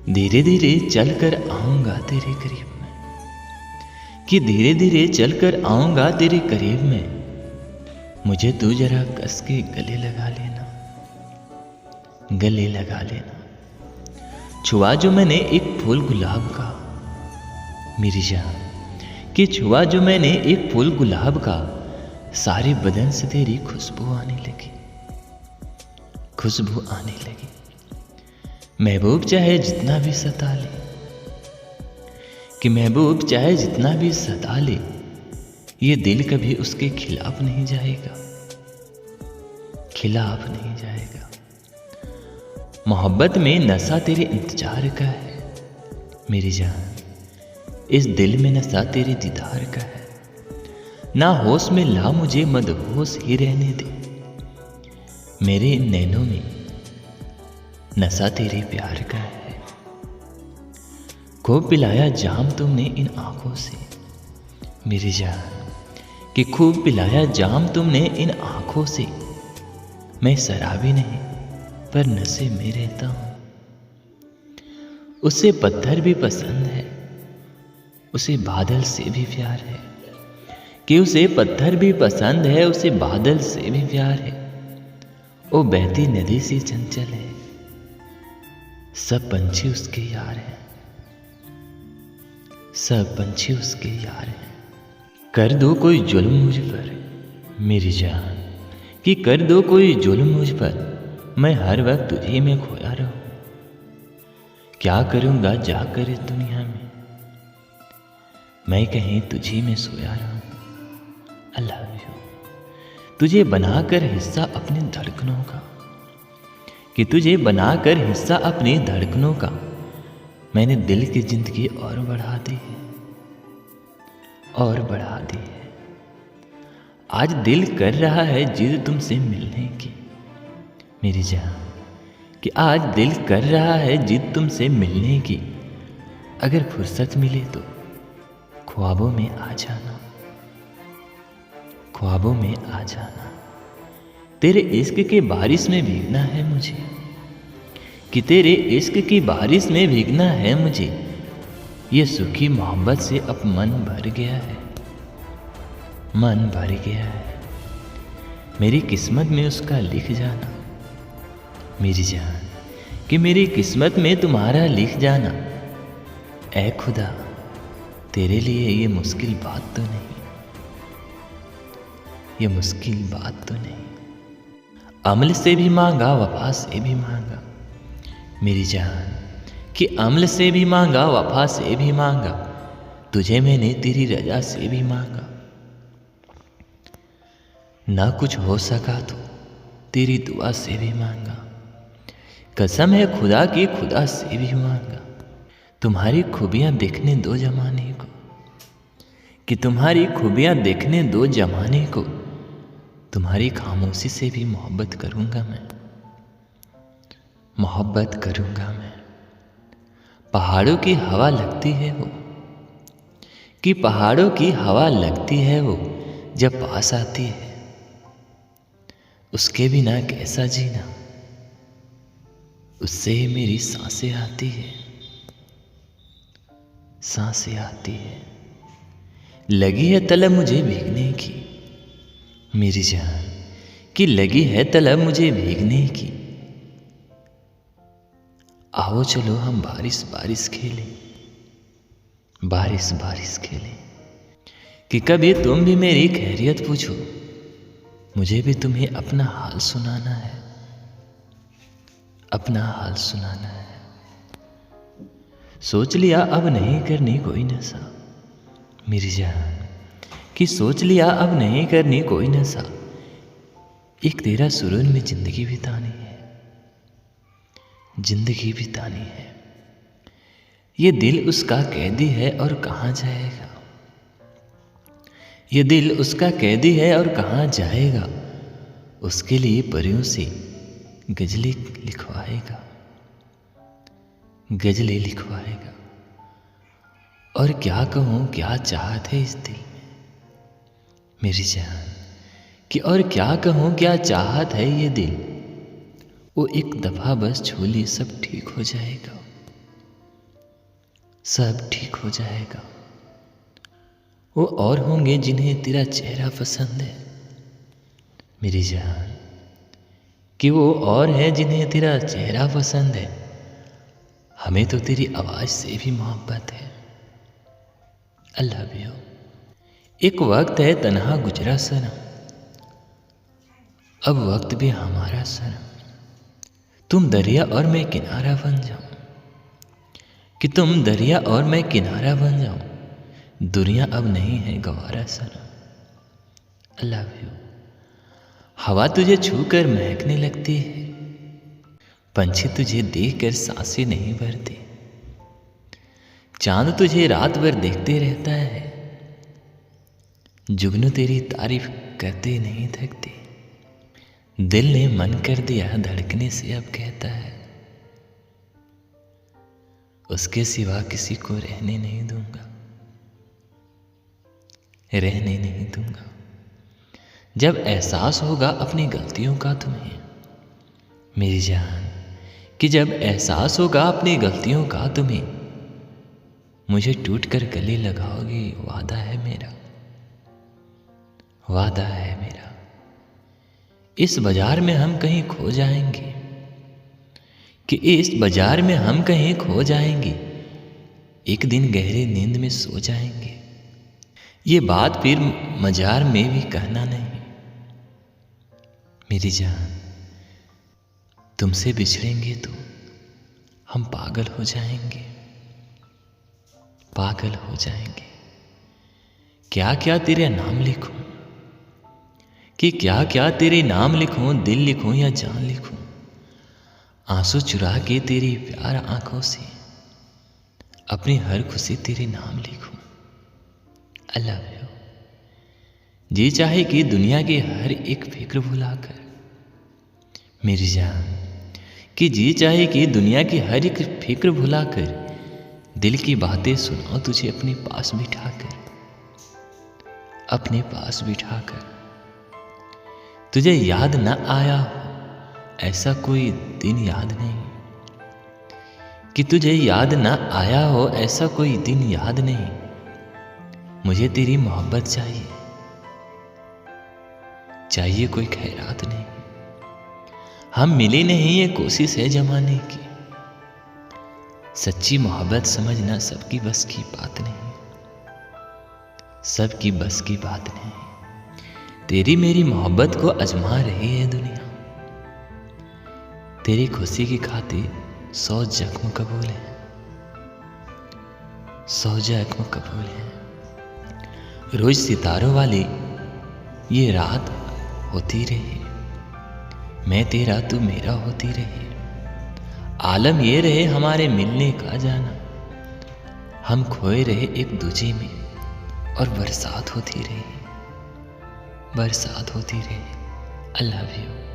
धीरे धीरे चलकर आऊंगा तेरे करीब में, कि धीरे धीरे चलकर आऊंगा तेरे करीब में। मुझे तू जरा कस के गले लगा लेना, गले लगा लेना। छुआ जो मैंने एक फूल गुलाब का, मेरी जान, कि छुआ जो मैंने एक फूल गुलाब का, सारे बदन से तेरी खुशबू आने लगी, खुशबू आने लगी। महबूब चाहे जितना भी सता ले, कि महबूब चाहे जितना भी सता ले, ये दिल कभी उसके खिलाफ नहीं जाएगा, खिलाफ नहीं जाएगा। मोहब्बत में नशा तेरे इंतजार का है, मेरी जान, इस दिल में नशा तेरे दीदार का है। ना होश में ला मुझे, मदहोश ही रहने दे, मेरे इन नैनों में नशा तेरे प्यार का है। खूब पिलाया जाम तुमने इन आंखों से, मेरी जान, कि खूब पिलाया जाम तुमने इन आंखों से। मैं शराबी नहीं पर नशे में रहता हूं। उसे पत्थर भी पसंद है, उसे बादल से भी प्यार है, कि उसे पत्थर भी पसंद है, उसे बादल से भी प्यार है। वो बहती नदी सी चंचल है, सब पंछी उसके यार हैं, सब पंछी उसके यार हैं। कर दो कोई जुल्म मुझ पर, मेरी जान, कि कर दो कोई जुल्म मुझ पर, मैं हर वक्त तुझे में खोया रहूं। क्या करूंगा जाकर इस दुनिया में, मैं कहीं तुझे में सोया रहूं। I love you. तुझे बनाकर हिस्सा अपनी धड़कनों का, कि तुझे बनाकर हिस्सा अपनी धड़कनों का, मैंने दिल की जिंदगी और बढ़ा दी है, और बढ़ा दी है। आज दिल कर रहा है जिद तुमसे मिलने की, मेरी जान, कि आज दिल कर रहा है जिद तुमसे मिलने की। अगर फुर्सत मिले तो ख्वाबों में आ जाना, ख्वाबों में आ जाना। तेरे इश्क के बारिश में भीगना है मुझे, कि तेरे इश्क की बारिश में भीगना है मुझे। ये सूखी मोहब्बत से अब मन भर गया है, मन भर गया है। मेरी किस्मत में उसका लिख जाना, मेरी जान, कि मेरी किस्मत में तुम्हारा लिख जाना। ऐ खुदा, तेरे लिए ये मुश्किल बात तो नहीं, ये मुश्किल बात तो नहीं। अमल से भी मांगा, वफा से भी मांगा, मेरी जान, कि अमल से भी मांगा, वफा से भी मांगा। तुझे मैंने तेरी रजा से भी मांगा। ना कुछ हो सका तो तेरी दुआ से भी मांगा। कसम है खुदा की, खुदा से भी मांगा। तुम्हारी खूबियां देखने दो जमाने को, कि तुम्हारी खूबियां देखने दो जमाने को। तुम्हारी खामोशी से भी मोहब्बत करूंगा मैं, मोहब्बत करूंगा मैं। पहाड़ों की हवा लगती है वो, कि पहाड़ों की हवा लगती है वो, जब पास आती है। उसके बिना कैसा जीना, उससे ही मेरी सांसें आती है, सांसें आती है। लगी है तलब मुझे भीगने की, मेरी जान, कि लगी है तलब मुझे भीगने की। आओ चलो हम बारिश बारिश खेलें, बारिश बारिश खेलें। कि कभी तुम भी मेरी खैरियत पूछो, मुझे भी तुम्हें अपना हाल सुनाना है, अपना हाल सुनाना है। सोच लिया अब नहीं करनी कोई नशा, मेरी जान, कि सोच लिया अब नहीं करनी कोई नशा। एक तेरा सुरूर में जिंदगी बितानी है, जिंदगी बितानी है। ये दिल उसका कैदी है और कहाँ जाएगा, ये दिल उसका कैदी है और कहाँ जाएगा। उसके लिए परियों से गजलें लिखवाएगा, गजलें लिखवाएगा। और क्या कहूँ क्या चाहत है इस दिल में, मेरी जान, कि और क्या कहूँ क्या चाहत है ये दिल। वो एक दफा बस छू ली सब ठीक हो जाएगा, सब ठीक हो जाएगा। वो और होंगे जिन्हें तेरा चेहरा पसंद है मेरी जान, कि वो और है जिन्हें तेरा चेहरा पसंद है। हमें तो तेरी आवाज़ से भी मोहब्बत है। I love you. एक वक्त है तन्हा गुजरा सनम, अब वक्त भी हमारा सनम। तुम दरिया और मैं किनारा बन जाऊं, कि तुम दरिया और मैं किनारा बन जाऊं। दुनिया अब नहीं है गवारा सनम। I love you. हवा तुझे छूकर महकने लगती है, पंछी तुझे देखकर सांसें नहीं भरते। चांद तुझे रात भर देखते रहता है, जुगनू तेरी तारीफ करते नहीं थकते। दिल ने मन कर दिया धड़कने से, अब कहता है उसके सिवा किसी को रहने नहीं दूंगा, रहने नहीं दूंगा। जब एहसास होगा अपनी गलतियों का तुम्हें मेरी जान, कि जब एहसास होगा अपनी गलतियों का तुम्हें, मुझे टूट कर गले लगाओगी। वादा है मेरा, वादा है मेरा। इस बाजार में हम कहीं खो जाएंगे, कि इस बाजार में हम कहीं खो जाएंगे। एक दिन गहरी नींद में सो जाएंगे। ये बात फिर मजार में भी कहना नहीं मेरी जान। तुमसे बिछड़ेंगे तो हम पागल हो जाएंगे, पागल हो जाएंगे। क्या क्या तेरे नाम लिखूं, कि क्या क्या तेरे नाम लिखूं, दिल लिखूं या जान लिखूं। आंसू चुरा के तेरी प्यार आंखों से अपनी हर खुशी तेरे नाम लिखूं। I love you. जी चाहे कि दुनिया की हर एक फिक्र भुलाकर मेरी जान, कि जी चाहे कि दुनिया की हर एक फिक्र भुलाकर दिल की बातें सुनाओ तुझे अपने पास बिठाकर, अपने पास बिठाकर। तुझे याद न आया हो ऐसा कोई दिन याद नहीं, कि तुझे याद न आया हो ऐसा कोई दिन याद नहीं। मुझे तेरी मोहब्बत चाहिए, चाहिए कोई खैरात नहीं। हम मिले नहीं ये कोशिश है जमाने की, सच्ची मोहब्बत समझना सबकी बस की बात नहीं, सबकी बस की बात नहीं। तेरी मेरी मोहब्बत को आजमा रही है दुनिया, तेरी खुशी की खातिर 100 जख्म कबूल है, 100 जख्म कबूल है। रोज सितारों वाली ये रात होती रहे, मैं तेरा तू मेरा होती रहे। आलम ये रहे हमारे मिलने का जाना, हम खोए रहे एक दूजे में और बरसात होती रही, बरसात होती रही। I love you.